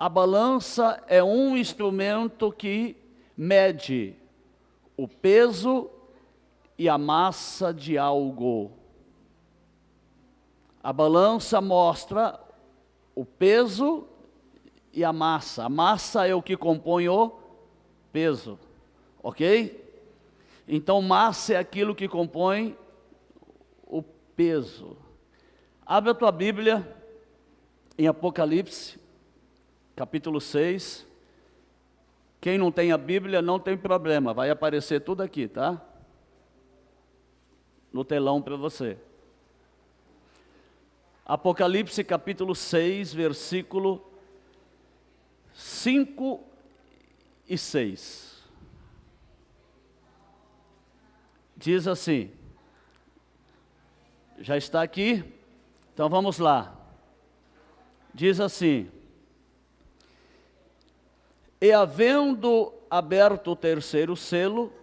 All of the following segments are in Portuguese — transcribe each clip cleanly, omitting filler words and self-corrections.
A balança é um instrumento que mede o peso e a massa de algo. A balança mostra o peso e a massa. A massa é o que compõe o peso, ok? Então, massa é aquilo que compõe o peso. Abre a tua Bíblia em Apocalipse, capítulo 6. Quem não tem a Bíblia, não tem problema, vai aparecer tudo aqui, tá? No telão para você. Apocalipse, capítulo 6, versículo 5 e 6. Diz assim, já está aqui? Então vamos lá. Diz assim: E havendo aberto o terceiro selo,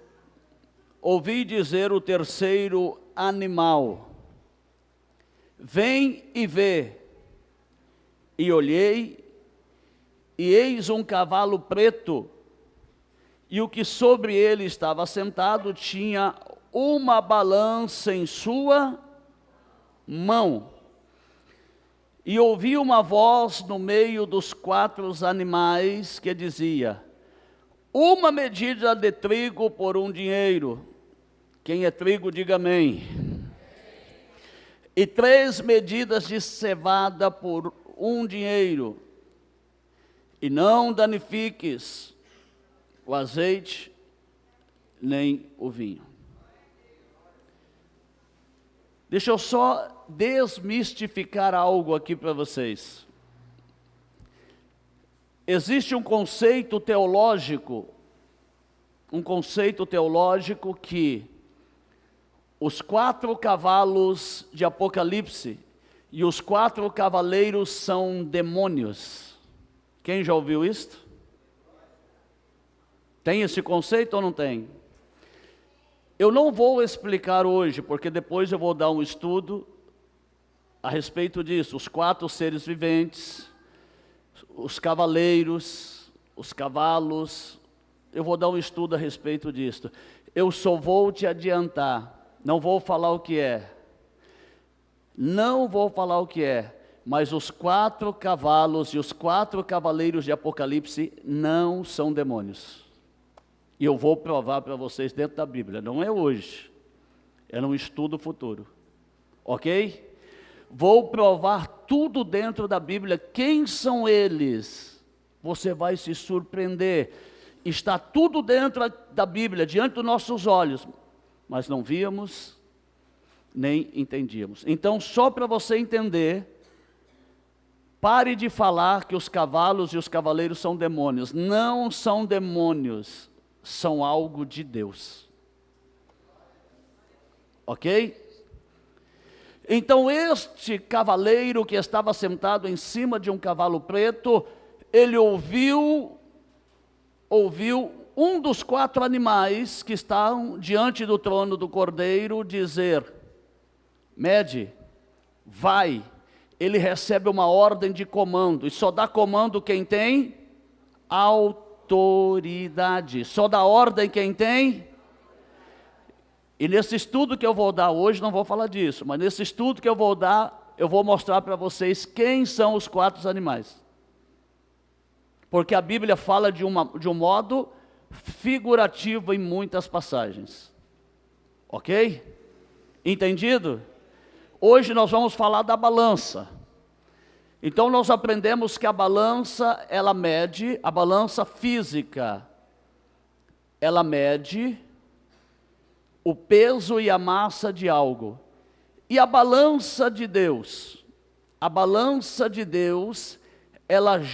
ouvi dizer o terceiro animal: Vem e vê. E olhei, e eis um cavalo preto, e o que sobre ele estava sentado tinha uma balança em sua mão. E ouvi uma voz no meio dos quatro animais que dizia: uma medida de trigo por um dinheiro. Quem é trigo, diga amém. E 3 medidas de cevada por um dinheiro. E não danifiques o azeite, nem o vinho. Deixa eu só desmistificar algo aqui para vocês. Existe um conceito teológico que os 4 cavalos de Apocalipse e os 4 cavaleiros são demônios. Quem já ouviu isto? Tem esse conceito ou não tem? Eu não vou explicar hoje, porque depois eu vou dar um estudo a respeito disso. Os 4 seres viventes, os cavaleiros, os cavalos. Eu vou dar um estudo a respeito disso. Eu só vou te adiantar, não vou falar o que é. Não vou falar o que é, mas os 4 cavalos e os 4 cavaleiros de Apocalipse não são demônios. E eu vou provar para vocês dentro da Bíblia, não é hoje, é num estudo futuro, ok? Vou provar tudo dentro da Bíblia. Quem são eles? Você vai se surpreender. Está tudo dentro da Bíblia, diante dos nossos olhos, mas não víamos, nem entendíamos. Então, só para você entender, pare de falar que os cavalos e os cavaleiros são demônios. Não são demônios, são algo de Deus. Ok? Então este cavaleiro que estava sentado em cima de um cavalo preto, ele ouviu um dos 4 animais que estavam diante do trono do Cordeiro dizer: mede, vai. Ele recebe uma ordem de comando, e só dá comando quem tem autoridade. Só dá ordem quem tem. E nesse estudo que eu vou dar hoje, não vou falar disso, mas nesse estudo que eu vou dar, eu vou mostrar para vocês quem são os 4 animais. Porque a Bíblia fala de um modo figurativo em muitas passagens. Ok? Entendido? Hoje nós vamos falar da balança. Então nós aprendemos que a balança, ela mede, a balança física, ela mede o peso e a massa de algo. E a balança de Deus, ela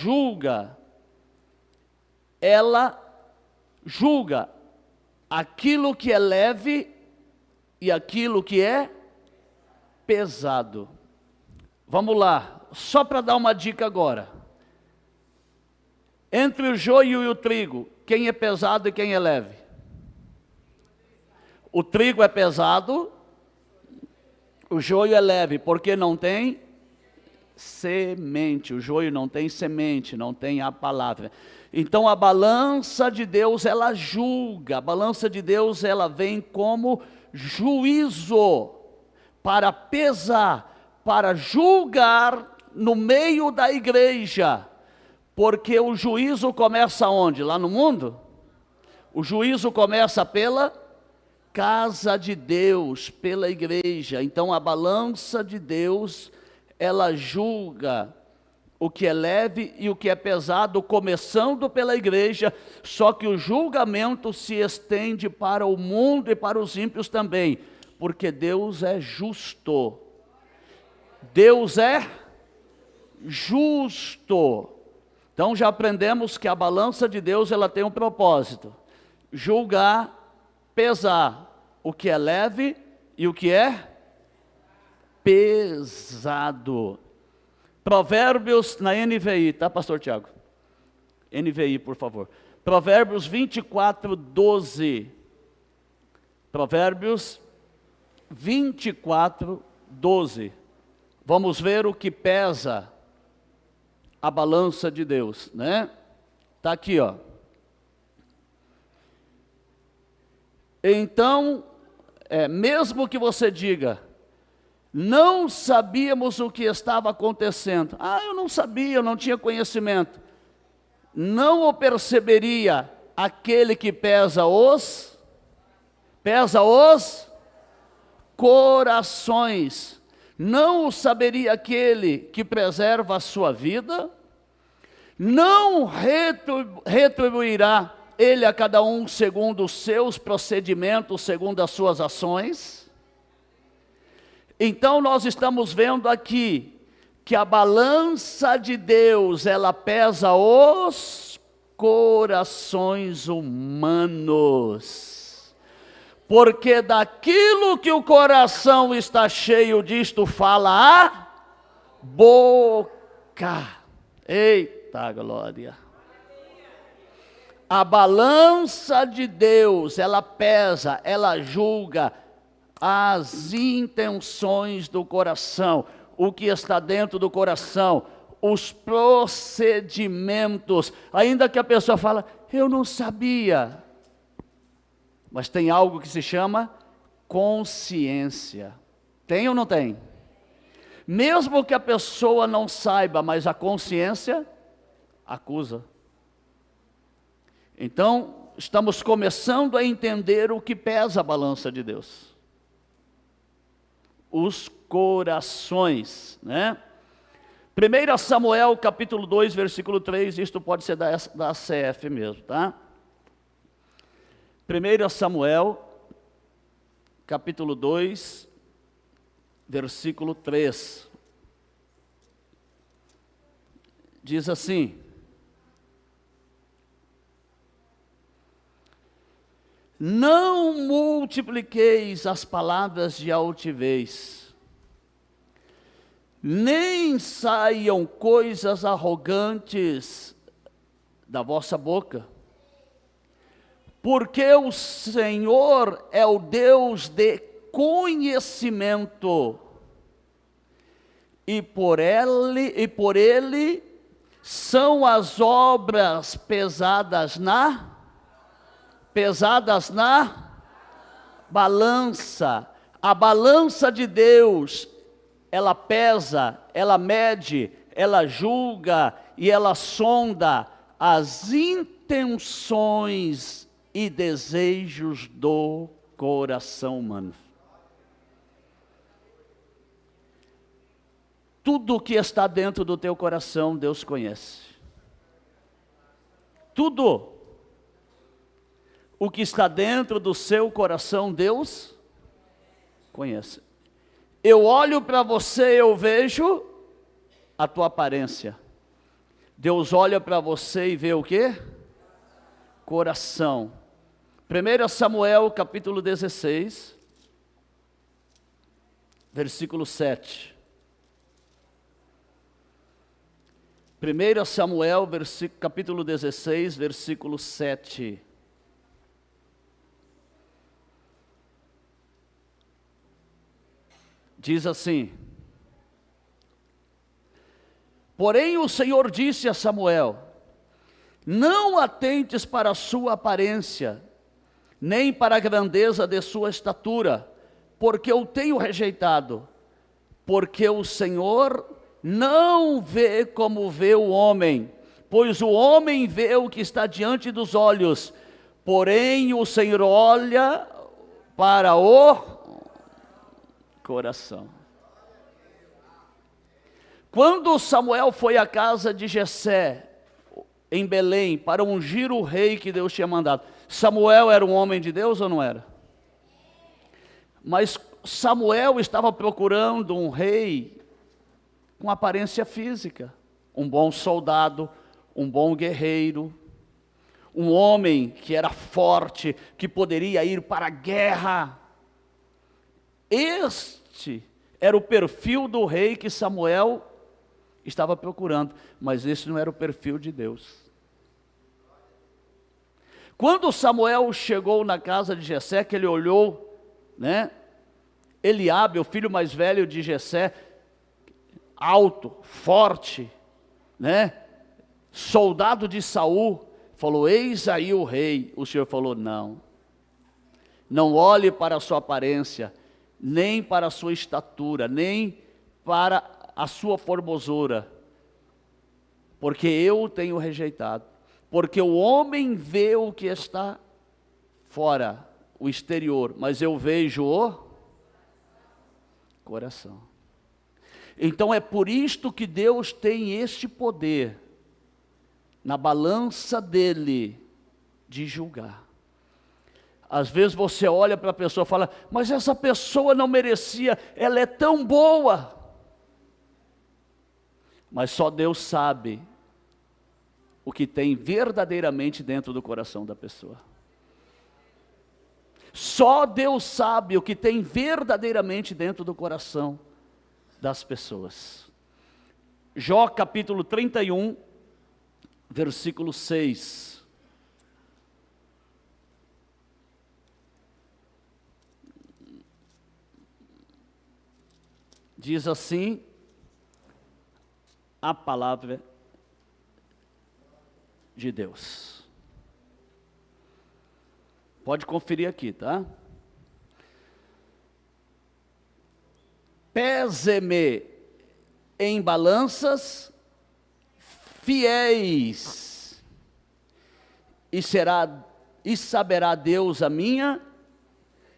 julga aquilo que é leve e aquilo que é pesado. Vamos lá, só para dar uma dica agora. Entre o joio e o trigo, quem é pesado e quem é leve? O trigo é pesado, o joio é leve, porque não tem semente. O joio não tem semente, não tem a palavra. Então a balança de Deus, ela julga. A balança de Deus, ela vem como juízo, para pesar, para julgar no meio da igreja. Porque o juízo começa onde? Lá no mundo? O juízo começa pela casa de Deus, pela igreja. Então a balança de Deus, ela julga o que é leve e o que é pesado, começando pela igreja, só que o julgamento se estende para o mundo e para os ímpios também, porque Deus é justo. Deus é justo. Então já aprendemos que a balança de Deus, ela tem um propósito: julgar, pesar o que é leve e o que é pesado. Provérbios na NVI, tá, pastor Tiago? NVI, por favor. Provérbios 24, 12. Provérbios 24, 12. Vamos ver o que pesa a balança de Deus, né? Tá aqui, ó. Então, mesmo que você diga, não sabíamos o que estava acontecendo. Eu não sabia, eu não tinha conhecimento. Não o perceberia aquele que pesa os corações. Não o saberia aquele que preserva a sua vida. Não retribuirá ele a cada um segundo os seus procedimentos, segundo as suas ações. Então nós estamos vendo aqui que a balança de Deus, ela pesa os corações humanos. Porque daquilo que o coração está cheio, disto fala a boca. Eita glória! A balança de Deus, ela pesa, ela julga as intenções do coração, o que está dentro do coração, os procedimentos. Ainda que a pessoa fala, eu não sabia, mas tem algo que se chama consciência. Tem ou não tem? Mesmo que a pessoa não saiba, mas a consciência acusa. Então, estamos começando a entender o que pesa a balança de Deus. Os corações, né? 1 Samuel capítulo 2, versículo 3, isto pode ser da CF mesmo, tá? 1 Samuel capítulo 2, versículo 3. Diz assim: não multipliqueis as palavras de altivez, nem saiam coisas arrogantes da vossa boca, porque o Senhor é o Deus de conhecimento, e por ele são as obras pesadas na balança. A balança de Deus, ela pesa, ela mede, ela julga e ela sonda as intenções e desejos do coração humano. Tudo o que está dentro do teu coração, Deus conhece. Tudo o que está dentro do seu coração, Deus conhece. Eu olho para você, eu vejo a tua aparência. Deus olha para você e vê o quê? Coração. 1 Samuel capítulo 16, versículo 7. 1 Samuel capítulo 16, versículo 7. Diz assim: Porém o Senhor disse a Samuel: não atentes para a sua aparência, nem para a grandeza de sua estatura, porque eu tenho rejeitado. Porque o Senhor não vê como vê o homem, pois o homem vê o que está diante dos olhos, porém o Senhor olha para o coração. Quando Samuel foi à casa de Jessé, em Belém, para ungir o rei que Deus tinha mandado, Samuel era um homem de Deus ou não era? Mas Samuel estava procurando um rei com aparência física, um bom soldado, um bom guerreiro, um homem que era forte, que poderia ir para a guerra. Este era o perfil do rei que Samuel estava procurando, mas esse não era o perfil de Deus. Quando Samuel chegou na casa de Jessé, que ele olhou, Eliabe, o filho mais velho de Jessé, alto, forte, soldado de Saul, falou: eis aí o rei. O Senhor falou: não olhe para a sua aparência, nem para a sua estatura, nem para a sua formosura, porque eu o tenho rejeitado. Porque o homem vê o que está fora, o exterior, mas eu vejo o coração. Então é por isto que Deus tem este poder, na balança dele, de julgar. Às vezes você olha para a pessoa e fala: mas essa pessoa não merecia, ela é tão boa. Mas só Deus sabe o que tem verdadeiramente dentro do coração da pessoa. Só Deus sabe o que tem verdadeiramente dentro do coração das pessoas. Jó capítulo 31, versículo 6. Diz assim a palavra de Deus. Pode conferir aqui, tá? Pese-me em balanças fiéis, e saberá Deus a minha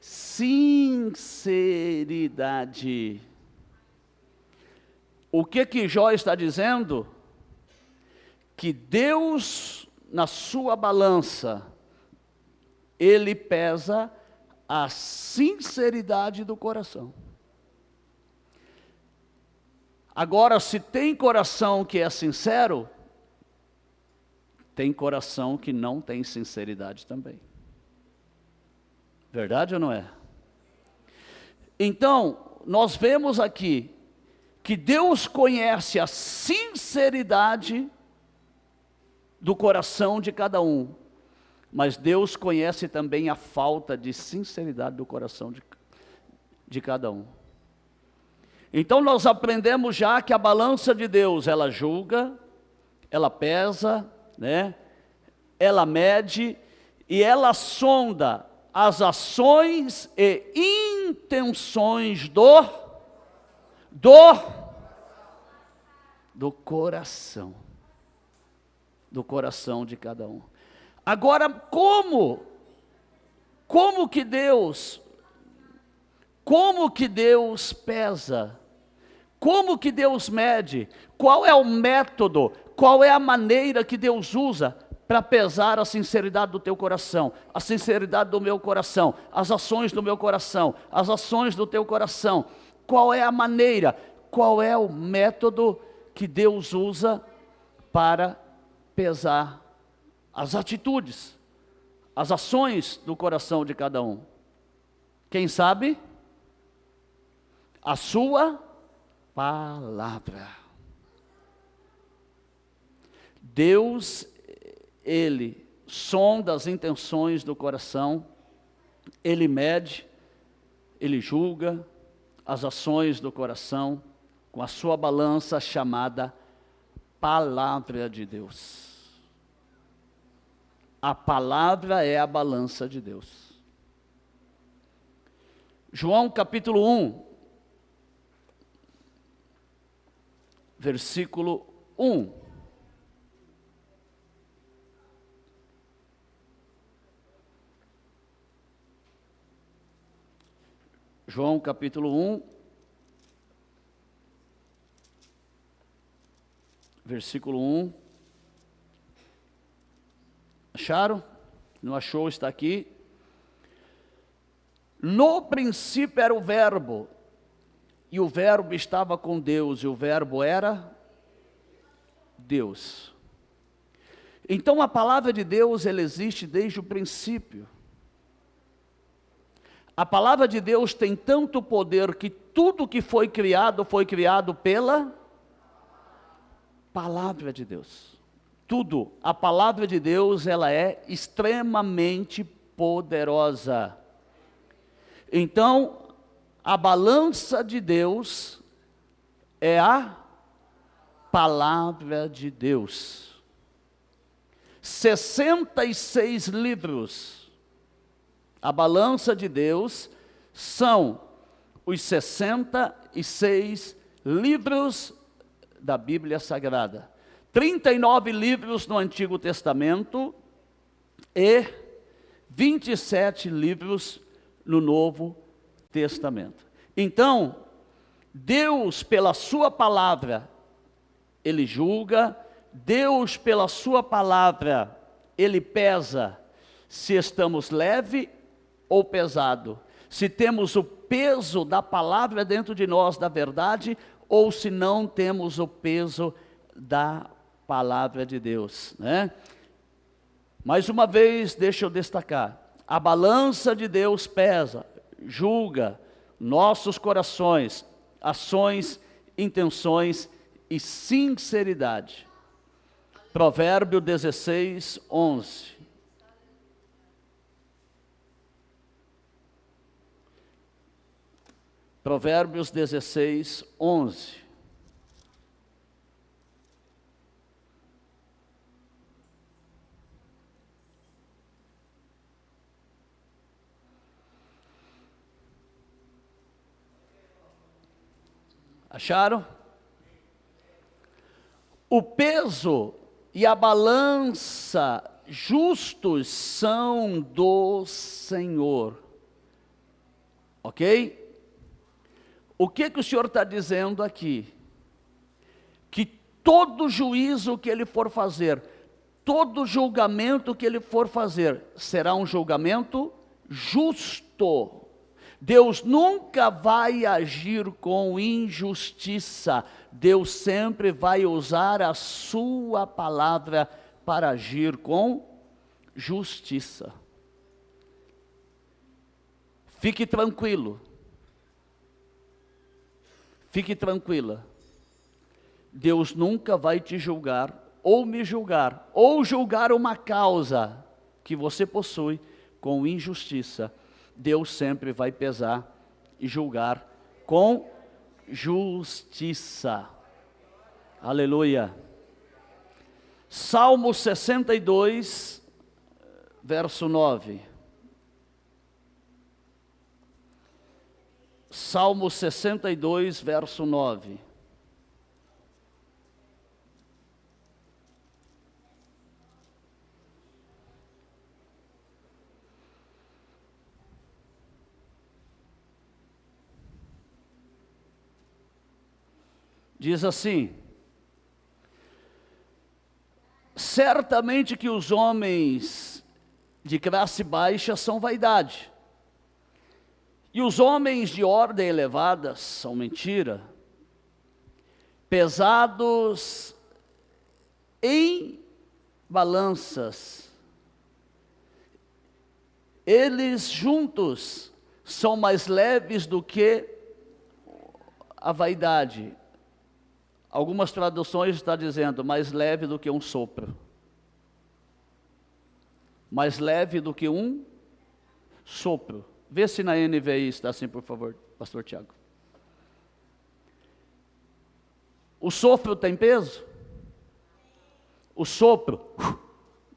sinceridade. O que Jó está dizendo? Que Deus, na sua balança, Ele pesa a sinceridade do coração. Agora, se tem coração que é sincero, tem coração que não tem sinceridade também. Verdade ou não é? Então, nós vemos aqui que Deus conhece a sinceridade do coração de cada um, mas Deus conhece também a falta de sinceridade do coração de cada um. Então nós aprendemos já que a balança de Deus, ela julga, ela pesa, ela mede e ela sonda as ações e intenções do coração. Do coração de cada um. Agora, como que Deus pesa? Como que Deus mede? Qual é o método? Qual é a maneira que Deus usa para pesar a sinceridade do teu coração, a sinceridade do meu coração, as ações do meu coração, as ações do teu coração? Qual é a maneira? Qual é o método que Deus usa para pesar as atitudes, as ações do coração de cada um? Quem sabe? A sua palavra. Deus, Ele sonda as intenções do coração, Ele mede, Ele julga as ações do coração com a sua balança chamada palavra de Deus. A palavra é a balança de Deus. João capítulo 1, versículo 1. João capítulo 1, versículo 1. Acharam? Não achou? Está aqui. No princípio era o Verbo, e o Verbo estava com Deus, e o Verbo era Deus. Então a palavra de Deus, ela existe desde o princípio. A palavra de Deus tem tanto poder que tudo que foi criado pela palavra de Deus. Tudo. A palavra de Deus, ela é extremamente poderosa. Então, a balança de Deus é a palavra de Deus. 66 livros. A balança de Deus são os 66 livros da Bíblia Sagrada. 39 livros no Antigo Testamento e 27 livros no Novo Testamento. Então, Deus, pela sua palavra, Ele julga. Deus, pela sua palavra, Ele pesa se estamos leve ou pesado, se temos o peso da palavra dentro de nós, da verdade, ou se não temos o peso da palavra de Deus, né? Mais uma vez, deixa eu destacar, a balança de Deus pesa, julga nossos corações, ações, intenções e sinceridade. Provérbio 16, 11. Provérbios 16, 11. Acharam? O peso e a balança justos são do Senhor. Ok? O que o Senhor está dizendo aqui? Que todo juízo que Ele for fazer, todo julgamento que Ele for fazer, será um julgamento justo. Deus nunca vai agir com injustiça. Deus sempre vai usar a sua palavra para agir com justiça. Fique tranquilo. Fique tranquila, Deus nunca vai te julgar, ou me julgar, ou julgar uma causa que você possui com injustiça. Deus sempre vai pesar e julgar com justiça. Aleluia. Salmo 62, verso 9. Salmo 62, verso 9. Diz assim: certamente que os homens de classe baixa são vaidade, e os homens de ordem elevada são mentira, pesados em balanças, eles juntos são mais leves do que a vaidade. Algumas traduções estão dizendo mais leve do que um sopro. Mais leve do que um sopro. Vê se na NVI está assim, por favor, pastor Tiago. O sopro tem peso? O sopro.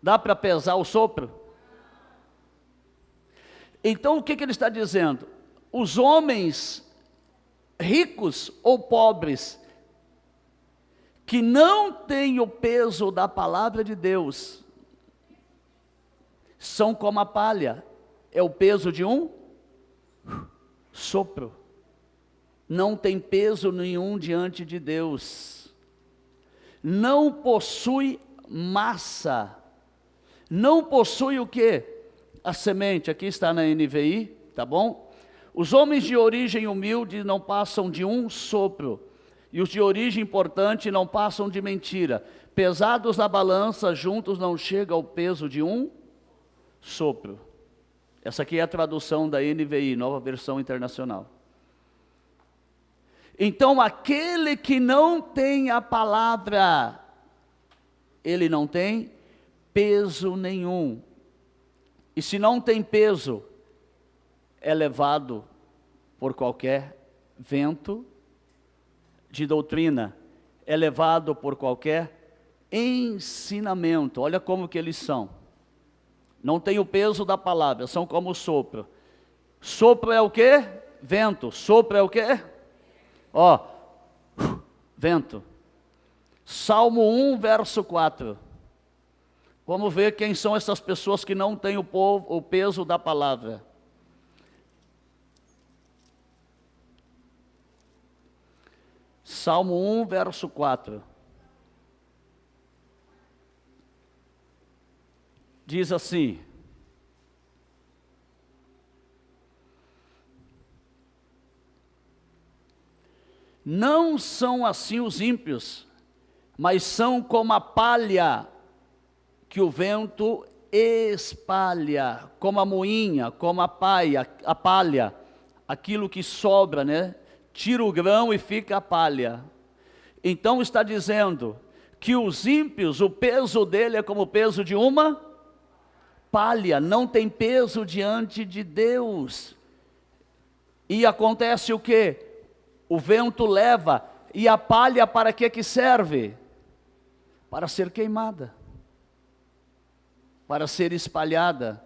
Dá para pesar o sopro? Então o que ele está dizendo? Os homens ricos ou pobres, que não têm o peso da palavra de Deus, são como a palha, é o peso de um sopro, não tem peso nenhum diante de Deus, não possui massa, não possui o quê? A semente, aqui está na NVI, tá bom? Os homens de origem humilde não passam de um sopro, e os de origem importante não passam de mentira. Pesados na balança, juntos não chega ao peso de um sopro. Essa aqui é a tradução da NVI, Nova Versão Internacional. Então, aquele que não tem a palavra, ele não tem peso nenhum. E se não tem peso, é levado por qualquer vento de doutrina, é levado por qualquer ensinamento. Olha como que eles são. Não tem o peso da palavra, são como o sopro. Sopro é o quê? Vento. Sopro é o quê? Ó, vento. Salmo 1, verso 4. Vamos ver quem são essas pessoas que não têm o peso da palavra. Salmo 1, verso 4. Diz assim: não são assim os ímpios, mas são como a palha que o vento espalha, como a moinha, como a palha, aquilo que sobra, né? Tira o grão e fica a palha. Então está dizendo que os ímpios, o peso dele é como o peso de uma palha, não tem peso diante de Deus. E acontece o quê? O vento leva, e a palha para que serve? Para ser queimada, para ser espalhada.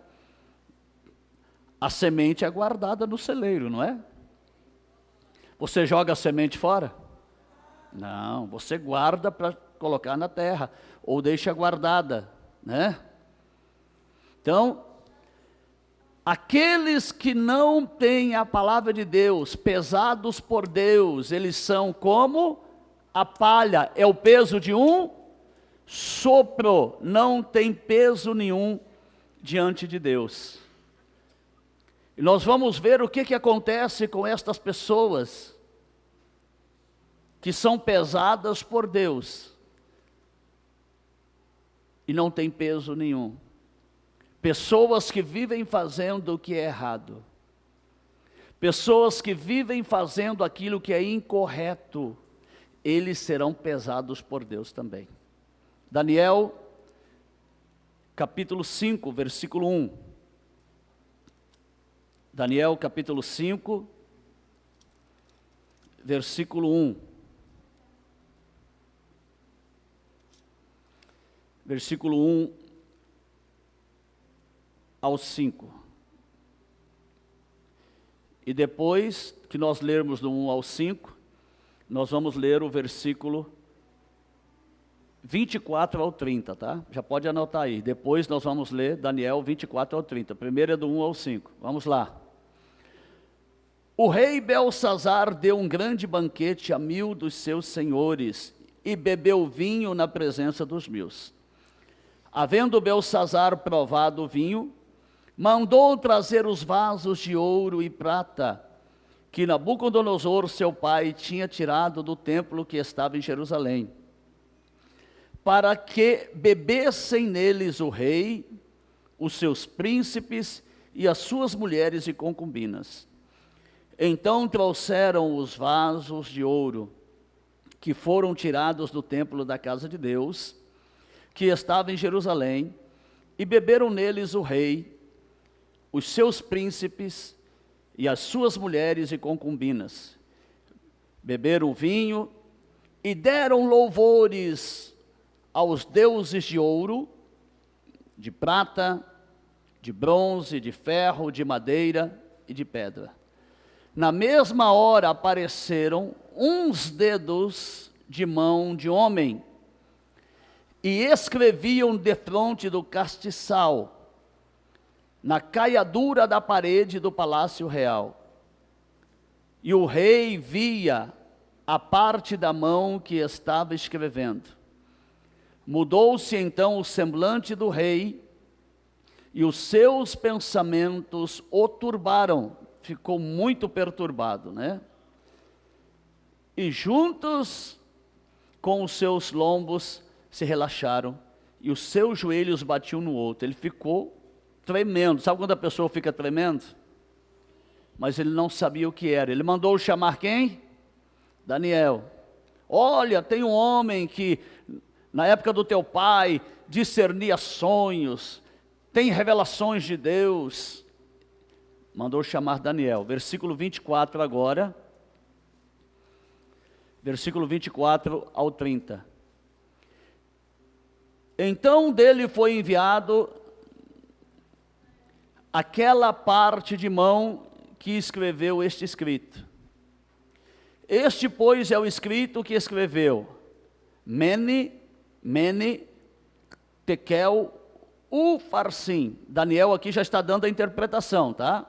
A semente é guardada no celeiro, não é? Você joga a semente fora? Não, você guarda para colocar na terra, ou deixa guardada, né? Então, aqueles que não têm a palavra de Deus, pesados por Deus, eles são como a palha, é o peso de um sopro, não tem peso nenhum diante de Deus. E nós vamos ver o que acontece com estas pessoas que são pesadas por Deus e não tem peso nenhum. Pessoas que vivem fazendo o que é errado. Pessoas que vivem fazendo aquilo que é incorreto. Eles serão pesados por Deus também. Daniel, capítulo 5, versículo 1. Daniel, capítulo 5, versículo 1. Versículo 1 ao 5. E depois que nós lermos do 1 ao 5, nós vamos ler o versículo 24 ao 30, tá? Já pode anotar aí. Depois nós vamos ler Daniel 24 ao 30. Primeiro é do 1 ao 5. Vamos lá. O rei Belsazar deu um grande banquete a 1000 dos seus senhores e bebeu vinho na presença dos 1000. Havendo Belsazar provado o vinho, mandou trazer os vasos de ouro e prata, que Nabucodonosor, seu pai, tinha tirado do templo que estava em Jerusalém, para que bebessem neles o rei, os seus príncipes e as suas mulheres e concubinas. Então trouxeram os vasos de ouro, que foram tirados do templo da casa de Deus, que estava em Jerusalém, e beberam neles o rei, os seus príncipes e as suas mulheres e concubinas. Beberam vinho e deram louvores aos deuses de ouro, de prata, de bronze, de ferro, de madeira e de pedra. Na mesma hora apareceram uns dedos de mão de homem, e escreviam defronte do castiçal, na caiadura da parede do palácio real. E o rei via a parte da mão que estava escrevendo. Mudou-se então o semblante do rei, e os seus pensamentos o turbaram. Ficou muito perturbado, né? E juntos com os seus lombos se relaxaram, e os seus joelhos batiam no outro. Ele ficou tremendo. Sabe quando a pessoa fica tremendo? Mas ele não sabia o que era. Ele mandou chamar quem? Daniel. Olha, tem um homem que na época do teu pai discernia sonhos, tem revelações de Deus. Mandou chamar Daniel. Versículo 24 agora. Versículo 24 ao 30. Então dele foi enviado aquela parte de mão que escreveu este escrito. Este, pois, é o escrito que escreveu: Mene, Tekel, Ufarsim. Daniel aqui já está dando a interpretação, tá?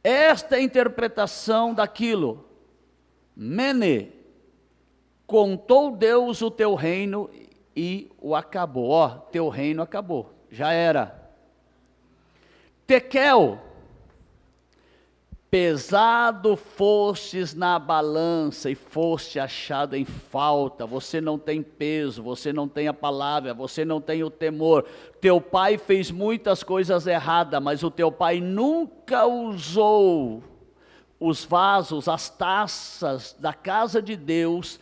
Esta é a interpretação daquilo. Mene, contou Deus o teu reino e o acabou. Ó, teu reino acabou, já era. Tekel, pesado fostes na balança e foste achado em falta. Você não tem peso, você não tem a palavra, você não tem o temor. Teu pai fez muitas coisas erradas, mas o teu pai nunca usou os vasos, as taças da casa de Deus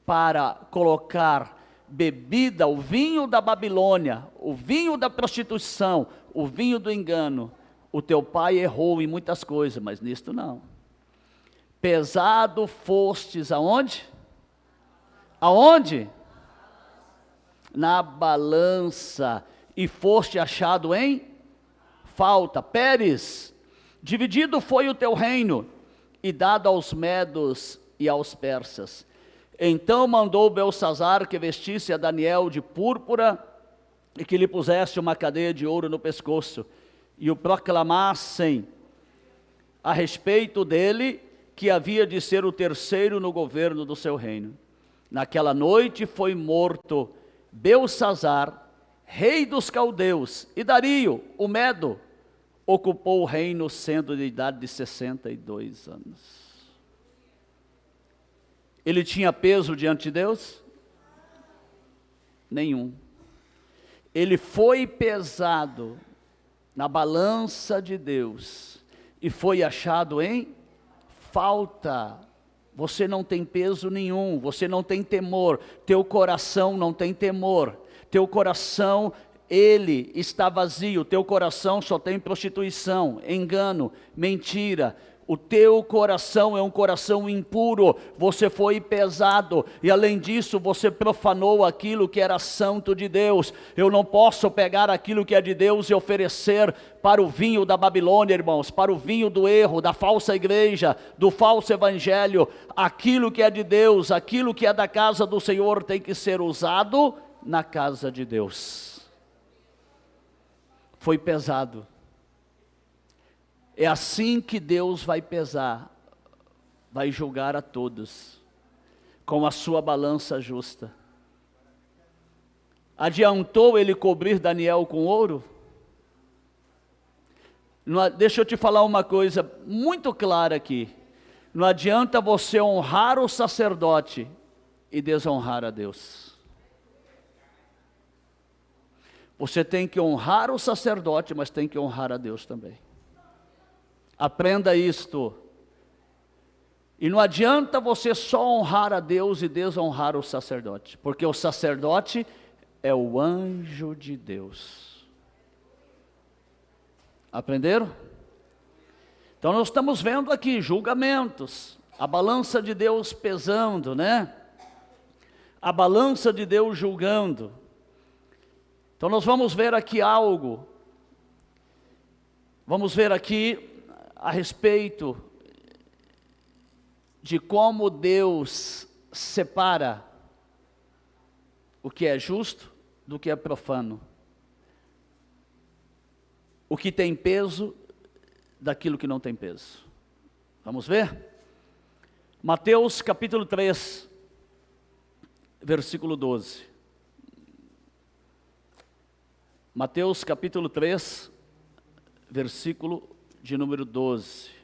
para colocar bebida, o vinho da Babilônia, o vinho da prostituição, o vinho do engano. O teu pai errou em muitas coisas, mas nisto não. Pesado fostes aonde? Aonde? Na balança, e foste achado em falta. Pérez, dividido foi o teu reino, e dado aos medos e aos persas. Então mandou Belsazar que vestisse a Daniel de púrpura, e que lhe pusesse uma cadeia de ouro no pescoço, e o proclamassem a respeito dele, que havia de ser o terceiro no governo do seu reino. Naquela noite foi morto Belsazar, rei dos caldeus, e Dario, o Medo, ocupou o reino, sendo de idade de 62 anos. Ele tinha peso diante de Deus? Nenhum. Ele foi pesado na balança de Deus e foi achado em falta. Você não tem peso nenhum, você não tem temor, teu coração não tem temor, teu coração, ele está vazio, teu coração só tem prostituição, engano, mentira. O teu coração é um coração impuro, você foi pesado, e além disso você profanou aquilo que era santo de Deus. Eu não posso pegar aquilo que é de Deus e oferecer para o vinho da Babilônia, irmãos, para o vinho do erro, da falsa igreja, do falso evangelho. Aquilo que é de Deus, aquilo que é da casa do Senhor tem que ser usado na casa de Deus. Foi pesado. É assim que Deus vai pesar, vai julgar a todos, com a sua balança justa. Adiantou ele cobrir Daniel com ouro? Deixa eu te falar uma coisa muito clara aqui. Não adianta você honrar o sacerdote e desonrar a Deus. Você tem que honrar o sacerdote, mas tem que honrar a Deus também. Aprenda isto. E não adianta você só honrar a Deus e desonrar o sacerdote, porque o sacerdote é o anjo de Deus. Aprenderam? Então nós estamos vendo aqui julgamentos, a balança de Deus pesando, né? A balança de Deus julgando. Então nós vamos ver aqui algo. Vamos ver aqui a respeito de como Deus separa o que é justo do que é profano. O que tem peso daquilo que não tem peso. Vamos ver? Mateus capítulo 3, versículo 12. Mateus capítulo 3, versículo de número 12.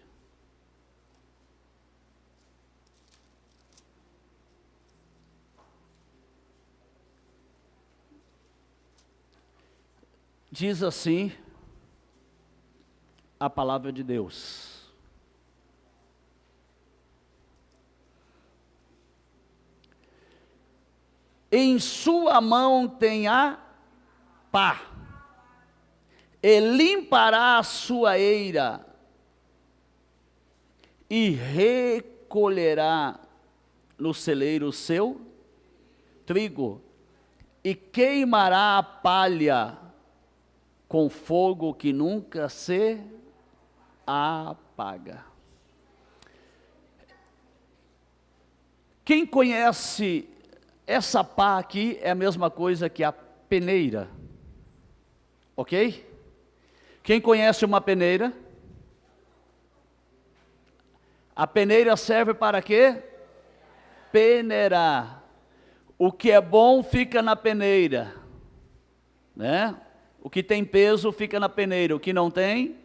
Diz assim a palavra de Deus: em sua mão tem a pá, e limpará a sua eira, e recolherá no celeiro o seu trigo, e queimará a palha com fogo que nunca se apaga. Quem conhece essa pá aqui é a mesma coisa que a peneira, ok? Quem conhece uma peneira? A peneira serve para quê? Peneirar. O que é bom fica na peneira, né? O que tem peso fica na peneira, o que não tem.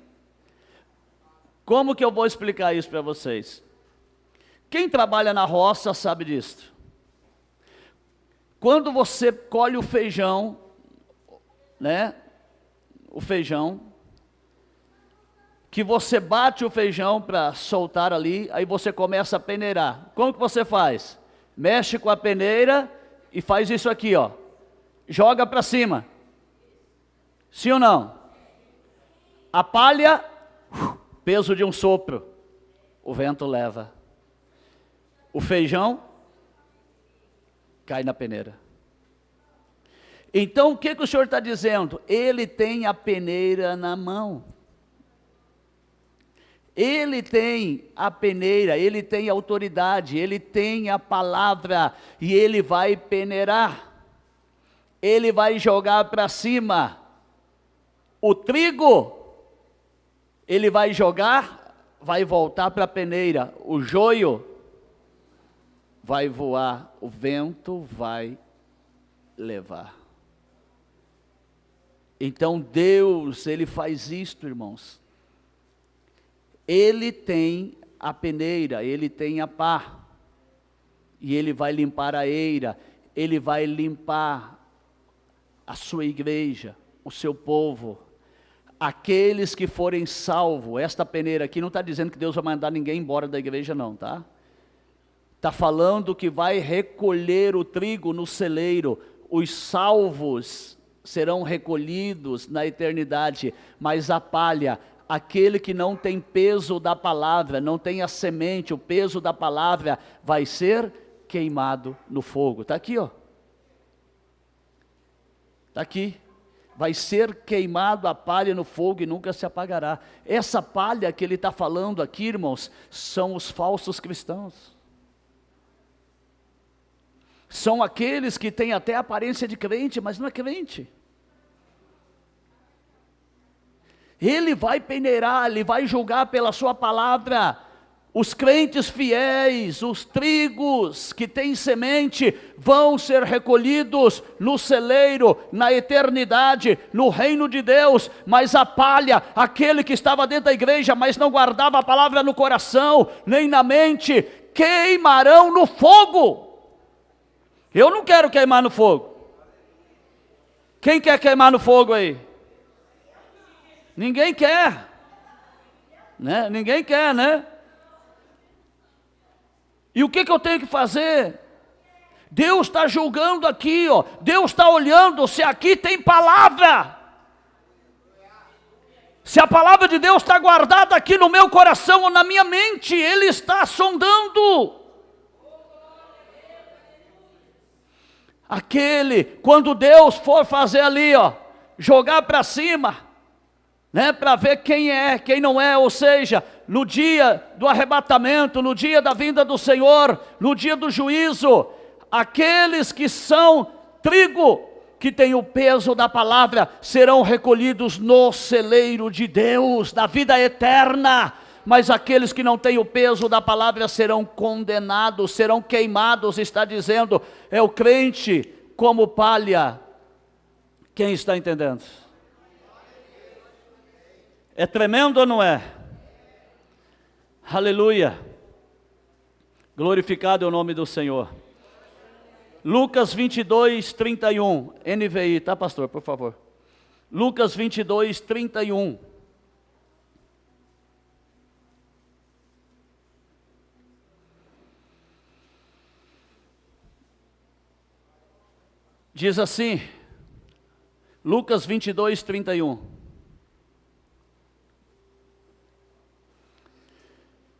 Como que eu vou explicar isso para vocês? Quem trabalha na roça sabe disso. Quando você colhe o feijão, né? O feijão, que você bate o feijão para soltar ali, aí você começa a peneirar. Como que você faz? Mexe com a peneira e faz isso aqui, ó. Joga para cima. Sim ou não? A palha, peso de um sopro, o vento leva. O feijão cai na peneira. Então o que o Senhor está dizendo? Ele tem a peneira na mão. Ele tem a peneira, ele tem a autoridade, ele tem a palavra, e ele vai peneirar. Ele vai jogar para cima. O trigo, ele vai jogar, vai voltar para a peneira. O joio vai voar, o vento vai levar. Então Deus, ele faz isto, irmãos. Ele tem a peneira, ele tem a pá, e ele vai limpar a eira, ele vai limpar a sua igreja, o seu povo. Aqueles que forem salvos. Esta peneira aqui não está dizendo que Deus vai mandar ninguém embora da igreja não, tá? Está falando que vai recolher o trigo no celeiro. Os salvos serão recolhidos na eternidade, mas a palha, aquele que não tem peso da palavra, não tem a semente, o peso da palavra, vai ser queimado no fogo. Está aqui, ó. Está aqui. Vai ser queimado a palha no fogo e nunca se apagará. Essa palha que ele está falando aqui, irmãos, são os falsos cristãos. São aqueles que têm até aparência de crente, mas não é crente. Ele vai peneirar, ele vai julgar pela sua palavra. Os crentes fiéis, os trigos que têm semente, vão ser recolhidos no celeiro, na eternidade, no reino de Deus. Mas a palha, aquele que estava dentro da igreja, mas não guardava a palavra no coração, nem na mente, queimarão no fogo. Eu não quero queimar no fogo. Quem quer queimar no fogo aí? Ninguém quer, né? Ninguém quer, né? E o que eu tenho que fazer? Deus está julgando aqui, ó. Deus está olhando se aqui tem palavra. Se a palavra de Deus está guardada aqui no meu coração ou na minha mente, Ele está sondando. Quando Deus for fazer ali, ó, jogar para cima, né, para ver quem é, quem não é, ou seja, no dia do arrebatamento, no dia da vinda do Senhor, no dia do juízo, aqueles que são trigo, que têm o peso da palavra, serão recolhidos no celeiro de Deus, da vida eterna. Mas aqueles que não têm o peso da palavra serão condenados, serão queimados, está dizendo, é o crente como palha. Quem está entendendo? É tremendo ou não é? Aleluia. Glorificado é o nome do Senhor. Lucas 22, 31, NVI, tá, pastor, por favor. Lucas 22, 31. Diz assim, Lucas 22, 31.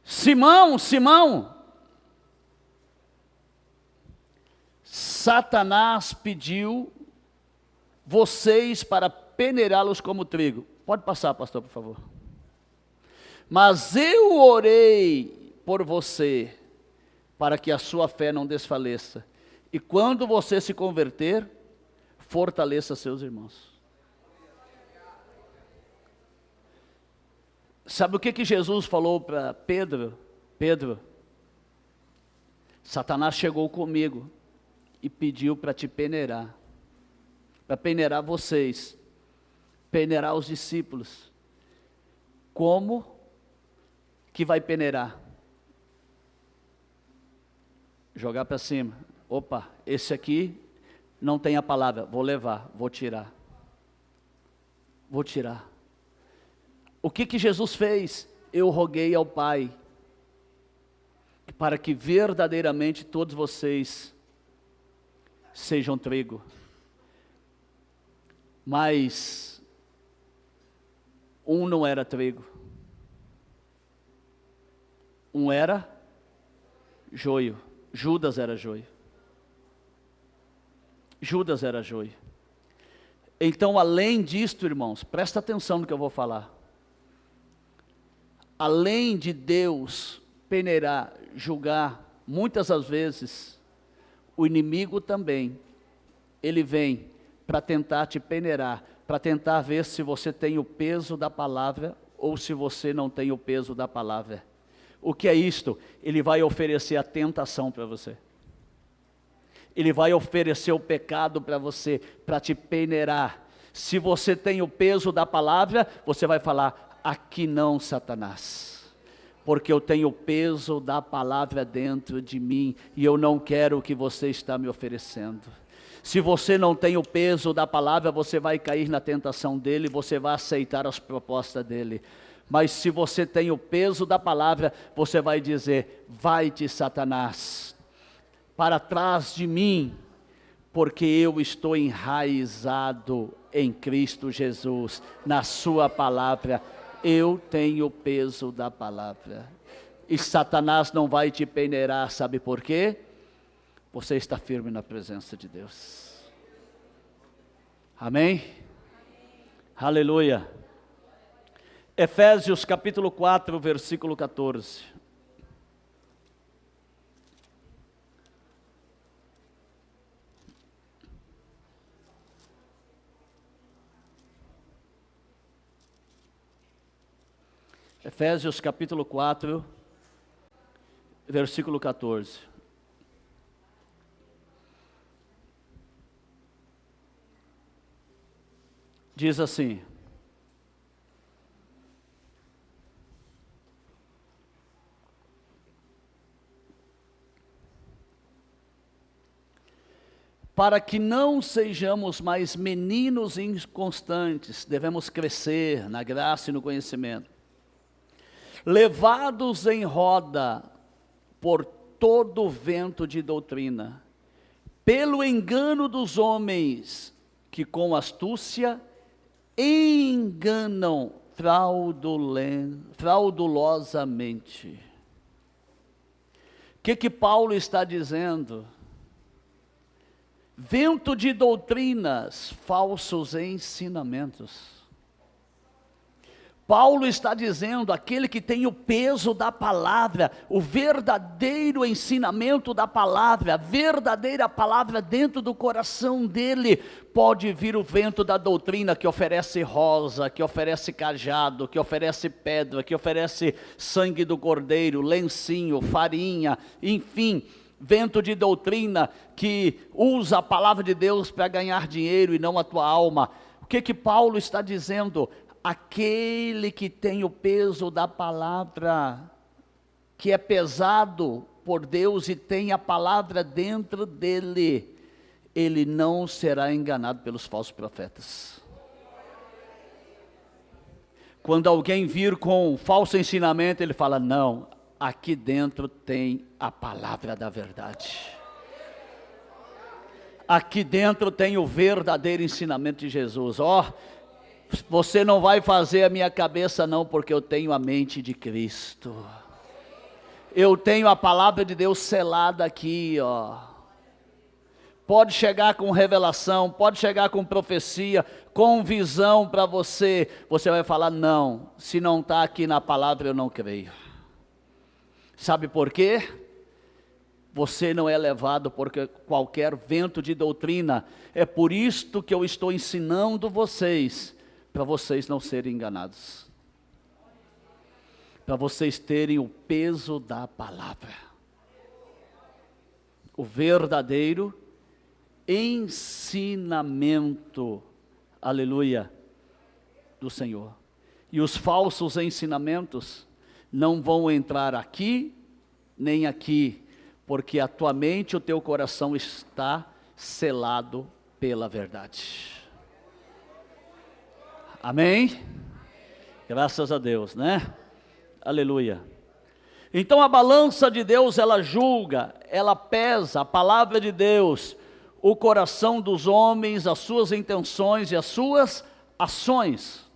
Simão, Simão, Satanás pediu vocês para peneirá-los como trigo. Pode passar, pastor, por favor. Mas eu orei por você, para que a sua fé não desfaleça. E quando você se converter, fortaleça seus irmãos. Sabe o que Jesus falou para Pedro? Pedro, Satanás chegou comigo e pediu para te peneirar, para peneirar vocês, peneirar os discípulos. Como que vai peneirar? Jogar para cima. Opa, esse aqui não tem a palavra, vou levar, vou tirar. Vou tirar. O que Jesus fez? Eu roguei ao Pai, para que verdadeiramente todos vocês sejam trigo. Mas um não era trigo. Um era joio. Judas era joio. Judas era joio. Então, além disto, irmãos, presta atenção no que eu vou falar. Além de Deus peneirar, julgar, muitas das vezes, o inimigo também, ele vem para tentar te peneirar, para tentar ver se você tem o peso da palavra ou se você não tem o peso da palavra. O que é isto? Ele vai oferecer a tentação para você. Ele vai oferecer o pecado para você, para te peneirar. Se você tem o peso da palavra, você vai falar, aqui não, Satanás, porque eu tenho o peso da palavra dentro de mim, e eu não quero o que você está me oferecendo. Se você não tem o peso da palavra, você vai cair na tentação dele, você vai aceitar as propostas dele. Mas se você tem o peso da palavra, você vai dizer, vai-te, Satanás, para trás de mim, porque eu estou enraizado em Cristo Jesus, na sua palavra. Eu tenho o peso da palavra. E Satanás não vai te peneirar, sabe por quê? Você está firme na presença de Deus. Amém? Aleluia. Efésios capítulo 4, versículo 14. Efésios capítulo 4, versículo 14. Diz assim: para que não sejamos mais meninos inconstantes, devemos crescer na graça e no conhecimento, levados em roda por todo vento de doutrina, pelo engano dos homens, que com astúcia enganam fraudulosamente. O que Paulo está dizendo? vento de doutrinas, falsos ensinamentos. Paulo está dizendo, aquele que tem o peso da palavra, o verdadeiro ensinamento da palavra, a verdadeira palavra dentro do coração dele, pode vir o vento da doutrina que oferece rosa, que oferece cajado, que oferece pedra, que oferece sangue do cordeiro, lencinho, farinha, enfim, vento de doutrina que usa a palavra de Deus para ganhar dinheiro e não a tua alma. O que Paulo está dizendo? Aquele que tem o peso da palavra, que é pesado por Deus e tem a palavra dentro dele, ele não será enganado pelos falsos profetas. Quando alguém vir com falso ensinamento, ele fala, não, aqui dentro tem a palavra da verdade. Aqui dentro tem o verdadeiro ensinamento de Jesus. Você não vai fazer a minha cabeça não, porque eu tenho a mente de Cristo. Eu tenho a palavra de Deus selada aqui, Pode chegar com revelação, pode chegar com profecia, com visão para você. Você vai falar, não, se não está aqui na palavra eu não creio. Sabe por quê? Você não é levado por qualquer vento de doutrina. É por isto que eu estou ensinando vocês, para vocês não serem enganados, para vocês terem o peso da palavra, o verdadeiro ensinamento, aleluia, do Senhor. E os falsos ensinamentos não vão entrar aqui, nem aqui, porque a tua mente e o teu coração está selado pela verdade. Amém? Graças a Deus, né? Aleluia. Então a balança de Deus, ela julga, ela pesa, a palavra de Deus, o coração dos homens, as suas intenções e as suas ações.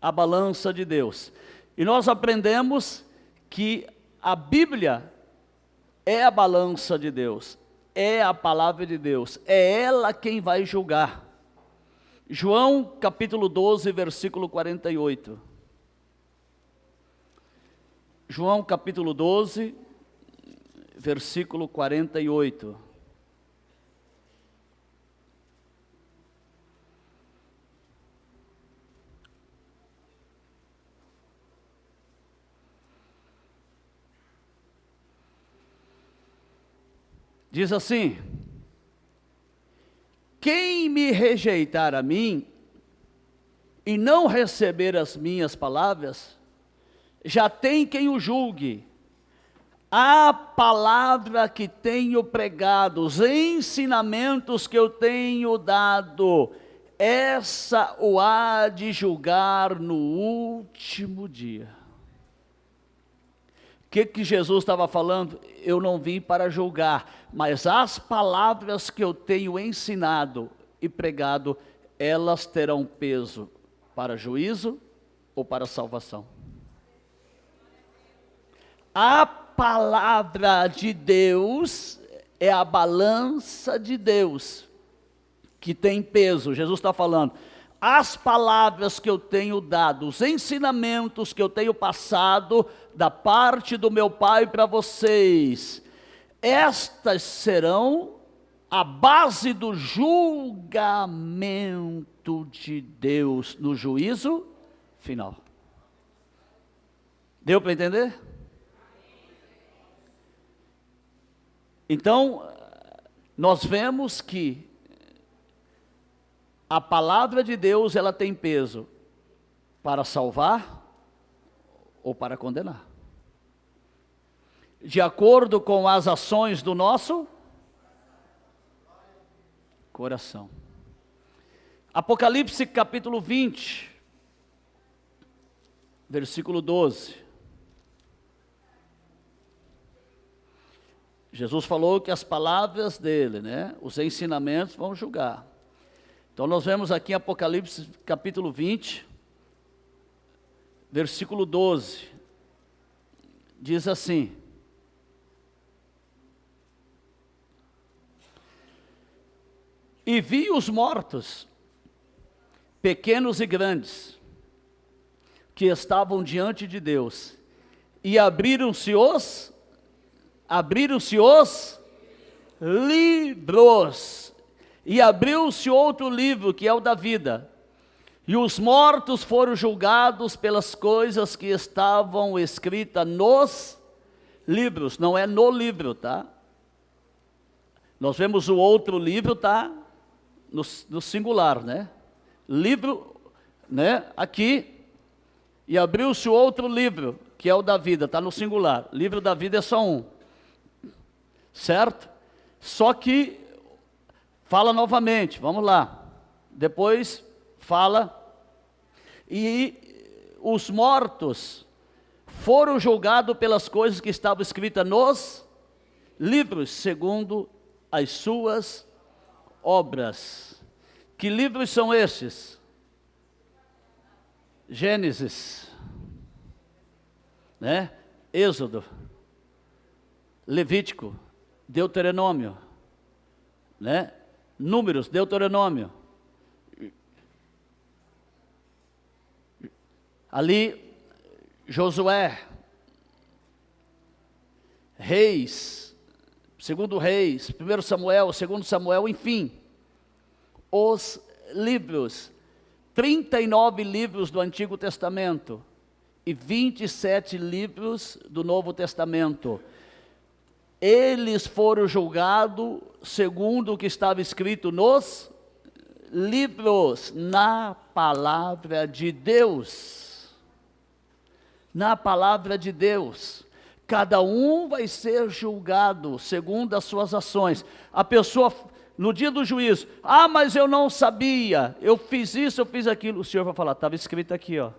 A balança de Deus. E nós aprendemos que a Bíblia é a balança de Deus, é a palavra de Deus, é ela quem vai julgar. João capítulo 12, versículo 48. João capítulo 12, versículo 48. Diz assim: quem me rejeitar a mim e não receber as minhas palavras, já tem quem o julgue. A palavra que tenho pregado, os ensinamentos que eu tenho dado, essa o há de julgar no último dia. O que Jesus estava falando? Eu não vim para julgar, mas as palavras que eu tenho ensinado e pregado, elas terão peso para juízo ou para salvação. A palavra de Deus é a balança de Deus, que tem peso. Jesus está falando, as palavras que eu tenho dado, os ensinamentos que eu tenho passado da parte do meu Pai para vocês, estas serão a base do julgamento de Deus no juízo final. Deu para entender? Então, nós vemos que a palavra de Deus, ela tem peso para salvar ou para condenar, de acordo com as ações do nosso coração. Apocalipse capítulo 20, versículo 12. Jesus falou que as palavras dele, os ensinamentos vão julgar. Então nós vemos aqui em Apocalipse capítulo 20, versículo 12, diz assim: E vi os mortos, pequenos e grandes, que estavam diante de Deus, e abriram-se os livros, e abriu-se outro livro, que é o da vida, e os mortos foram julgados pelas coisas que estavam escritas nos livros, não é no livro, tá? Nós vemos o outro livro, tá? No singular, né? Livro, né? Aqui, e abriu-se o outro livro, que é o da vida, está no singular. Livro da vida é só um, certo? Só que, fala novamente, vamos lá. Depois, fala, e os mortos foram julgados pelas coisas que estavam escritas nos livros, segundo as suas obras. Que livros são esses? Gênesis, né? Êxodo, Levítico, Deuteronômio, né? Números, Deuteronômio. Ali, Josué, Reis, segundo Reis, 1 Samuel, 2 Samuel, enfim, os livros, 39 livros do Antigo Testamento e 27 livros do Novo Testamento. Eles foram julgados segundo o que estava escrito nos livros, na palavra de Deus. Na palavra de Deus. Cada um vai ser julgado segundo as suas ações. A pessoa, no dia do juízo, mas eu não sabia, eu fiz isso, eu fiz aquilo. O Senhor vai falar, estava escrito aqui, ó.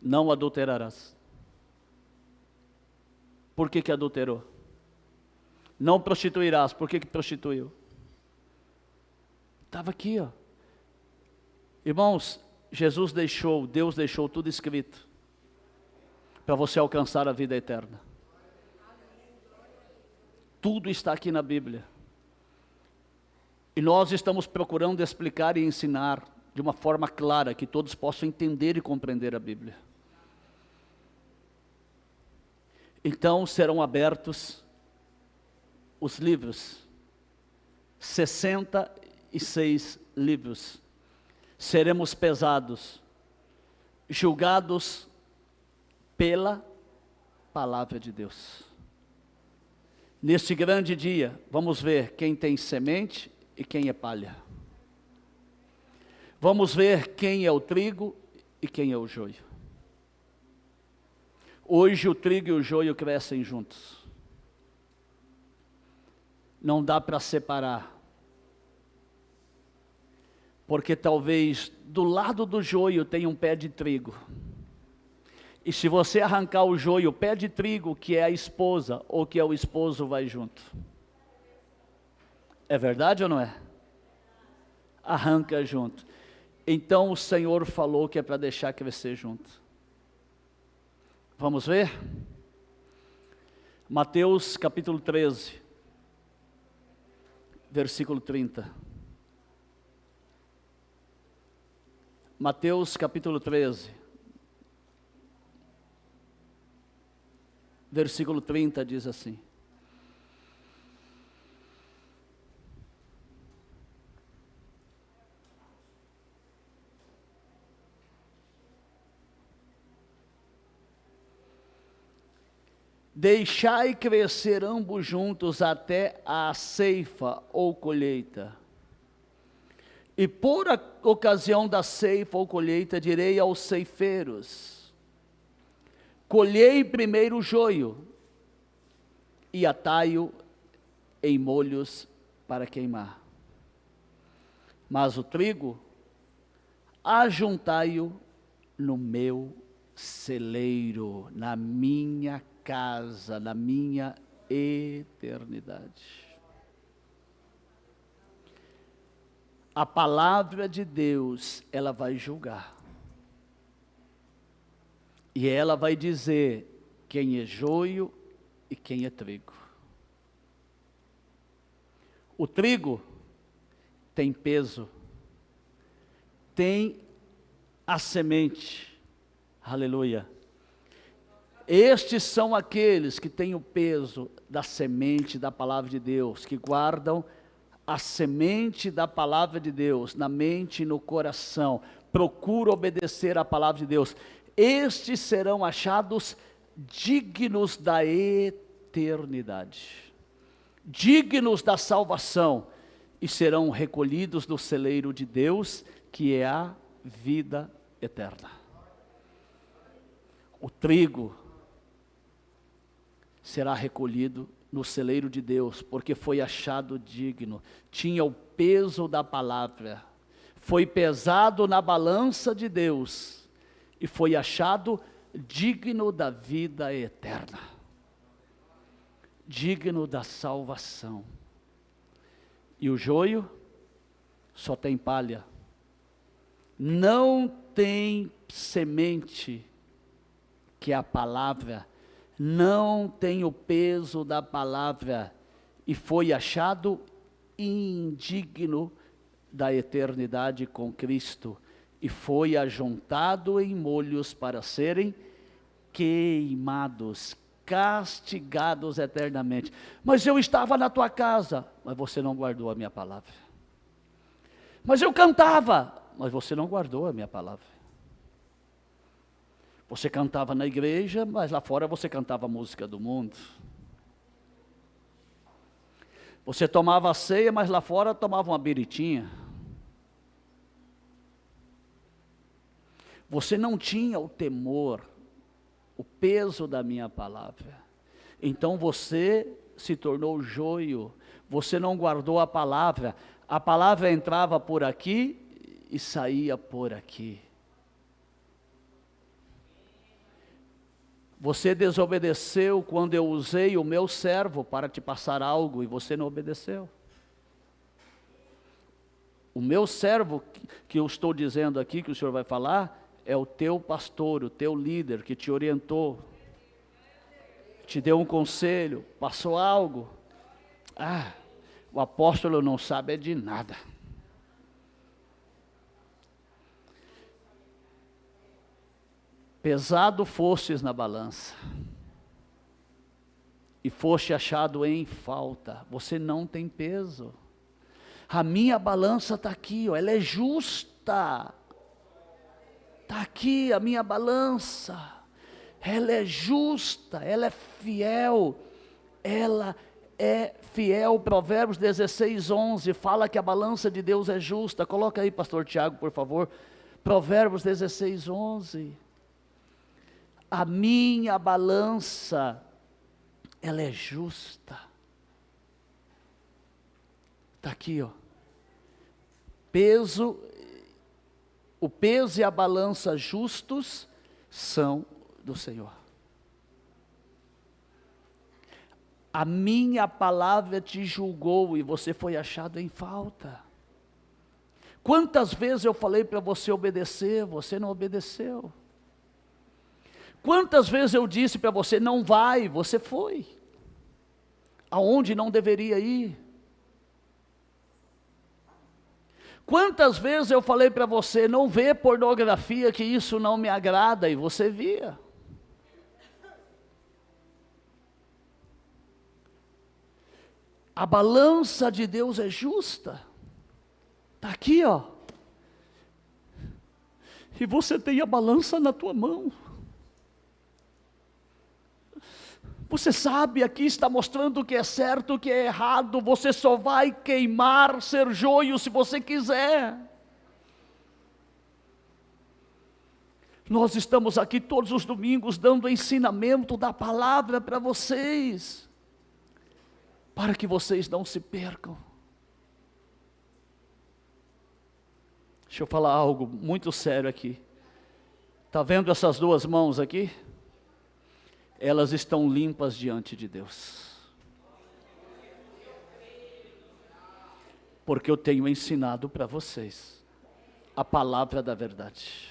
Não adulterarás. Por que adulterou? Não prostituirás. Por que prostituiu? Estava aqui, ó. Irmãos, Jesus deixou, Deus deixou tudo escrito para você alcançar a vida eterna. Tudo está aqui na Bíblia. E nós estamos procurando explicar e ensinar de uma forma clara, que todos possam entender e compreender a Bíblia. Então serão abertos os livros, 66 livros. Seremos pesados, julgados pela palavra de Deus. Neste grande dia, vamos ver quem tem semente e quem é palha. Vamos ver quem é o trigo e quem é o joio. Hoje o trigo e o joio crescem juntos. Não dá para separar. Porque talvez do lado do joio tenha um pé de trigo. E se você arrancar o joio, o pé de trigo, que é a esposa, ou que é o esposo, vai junto. É verdade ou não é? Arranca junto. Então o Senhor falou que é para deixar crescer junto. Vamos ver? Mateus capítulo 13, versículo 30. Mateus capítulo 13, versículo 30 diz assim: deixai crescer ambos juntos até a ceifa ou colheita. E por ocasião da ceifa ou colheita, direi aos ceifeiros: colhei primeiro o joio, e atai-o em molhos para queimar. Mas o trigo, ajuntai-o no meu celeiro, na minha casa, na minha eternidade. A palavra de Deus, ela vai julgar. E ela vai dizer quem é joio e quem é trigo. O trigo tem peso, tem a semente, aleluia. Estes são aqueles que têm o peso da semente da palavra de Deus, que guardam a semente da palavra de Deus na mente e no coração, procura obedecer à palavra de Deus. Estes serão achados dignos da eternidade, dignos da salvação, e serão recolhidos no celeiro de Deus, que é a vida eterna. O trigo será recolhido no celeiro de Deus, porque foi achado digno, tinha o peso da palavra, foi pesado na balança de Deus, e foi achado digno da vida eterna, digno da salvação. E o joio só tem palha, não tem semente, que é a palavra, não tem o peso da palavra, e foi achado indigno da eternidade com Cristo, e foi ajuntado em molhos para serem queimados, castigados eternamente. Mas eu estava na tua casa, mas você não guardou a minha palavra. Mas eu cantava, mas você não guardou a minha palavra. Você cantava na igreja, mas lá fora você cantava a música do mundo. Você tomava a ceia, mas lá fora tomava uma biritinha. Você não tinha o temor, o peso da minha palavra. Então você se tornou joio, você não guardou a palavra entrava por aqui e saía por aqui. Você desobedeceu quando eu usei o meu servo para te passar algo e você não obedeceu. O meu servo, que eu estou dizendo aqui, que o Senhor vai falar, é o teu pastor, o teu líder, que te orientou, te deu um conselho, passou algo. O apóstolo não sabe de nada. Pesado fostes na balança, e foste achado em falta. Você não tem peso. A minha balança está aqui, ela é justa. Está aqui a minha balança. Ela é justa, ela é fiel. Ela é fiel. Provérbios 16:11 fala que a balança de Deus é justa. Coloca aí, pastor Tiago, por favor. Provérbios 16:11. A minha balança, ela é justa. Está aqui, ó. O peso e a balança justos são do Senhor. A minha palavra te julgou e você foi achado em falta. Quantas vezes eu falei para você obedecer, você não obedeceu. Quantas vezes eu disse para você, não vai, você foi. Aonde não deveria ir. Quantas vezes eu falei para você, não vê pornografia, que isso não me agrada, e você via. A balança de Deus é justa. Está aqui, ó. E você tem a balança na tua mão. Você sabe, aqui está mostrando o que é certo, o que é errado. Você só vai queimar, ser joio, se você quiser. Nós estamos aqui todos os domingos, dando ensinamento da palavra para vocês, para que vocês não se percam. Deixa eu falar algo muito sério aqui. Está vendo essas duas mãos aqui? Elas estão limpas diante de Deus. Porque eu tenho ensinado para vocês a palavra da verdade.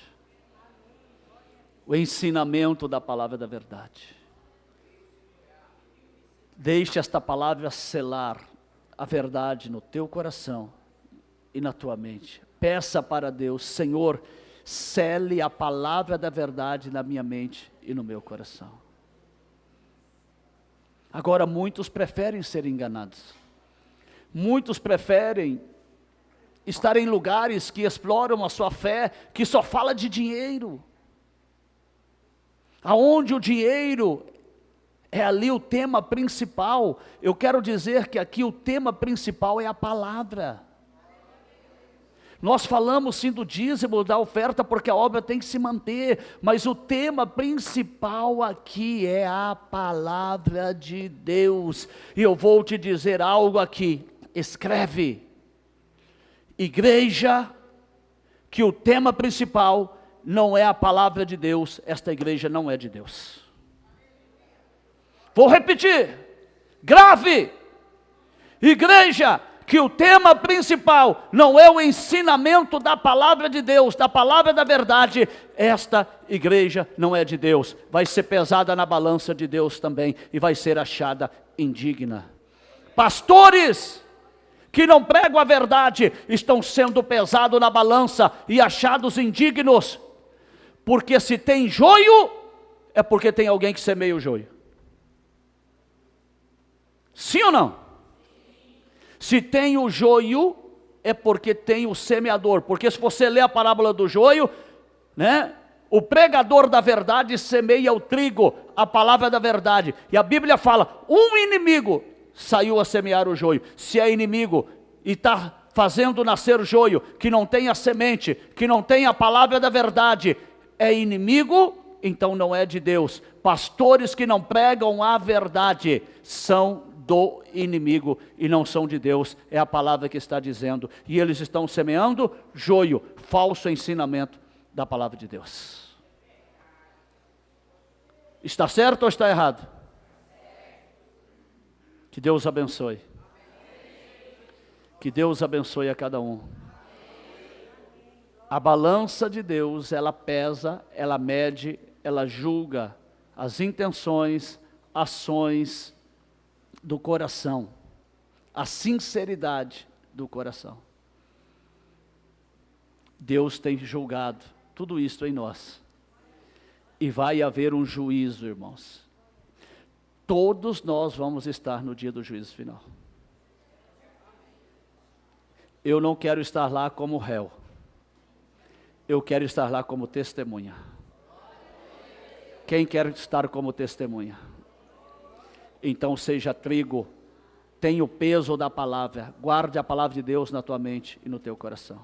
O ensinamento da palavra da verdade. Deixe esta palavra selar a verdade no teu coração e na tua mente. Peça para Deus: Senhor, sele a palavra da verdade na minha mente e no meu coração. Agora, muitos preferem ser enganados. Muitos preferem estar em lugares que exploram a sua fé, que só fala de dinheiro. Aonde o dinheiro é ali o tema principal, eu quero dizer que aqui o tema principal é a palavra. Nós falamos sim do dízimo, da oferta, porque a obra tem que se manter, mas o tema principal aqui é a palavra de Deus. E eu vou te dizer algo aqui, escreve: igreja, que o tema principal não é a palavra de Deus, esta igreja não é de Deus. Vou repetir, grave: igreja, que o tema principal não é o ensinamento da palavra de Deus, da palavra da verdade, esta igreja não é de Deus, vai ser pesada na balança de Deus também, e vai ser achada indigna. Pastores que não pregam a verdade, estão sendo pesados na balança e achados indignos, porque se tem joio, é porque tem alguém que semeia o joio. Sim ou não? Se tem o joio, é porque tem o semeador. Porque se você ler a parábola do joio, né? O pregador da verdade semeia o trigo, a palavra da verdade. E a Bíblia fala, um inimigo saiu a semear o joio. Se é inimigo e está fazendo nascer joio, que não tem a semente, que não tem a palavra da verdade, é inimigo, então não é de Deus. Pastores que não pregam a verdade são do inimigo e não são de Deus, é a palavra que está dizendo, e eles estão semeando joio, falso ensinamento da palavra de Deus. Está certo ou está errado? Que Deus abençoe. Que Deus abençoe a cada um. A balança de Deus, ela pesa, ela mede, ela julga as intenções, ações do coração, a sinceridade do coração. Deus tem julgado tudo isto em nós, e vai haver um juízo, irmãos. Todos nós vamos estar no dia do juízo final. Eu não quero estar lá como réu, eu quero estar lá como testemunha. Quem quer estar como testemunha? Então seja trigo, tenha o peso da palavra, guarde a palavra de Deus na tua mente e no teu coração.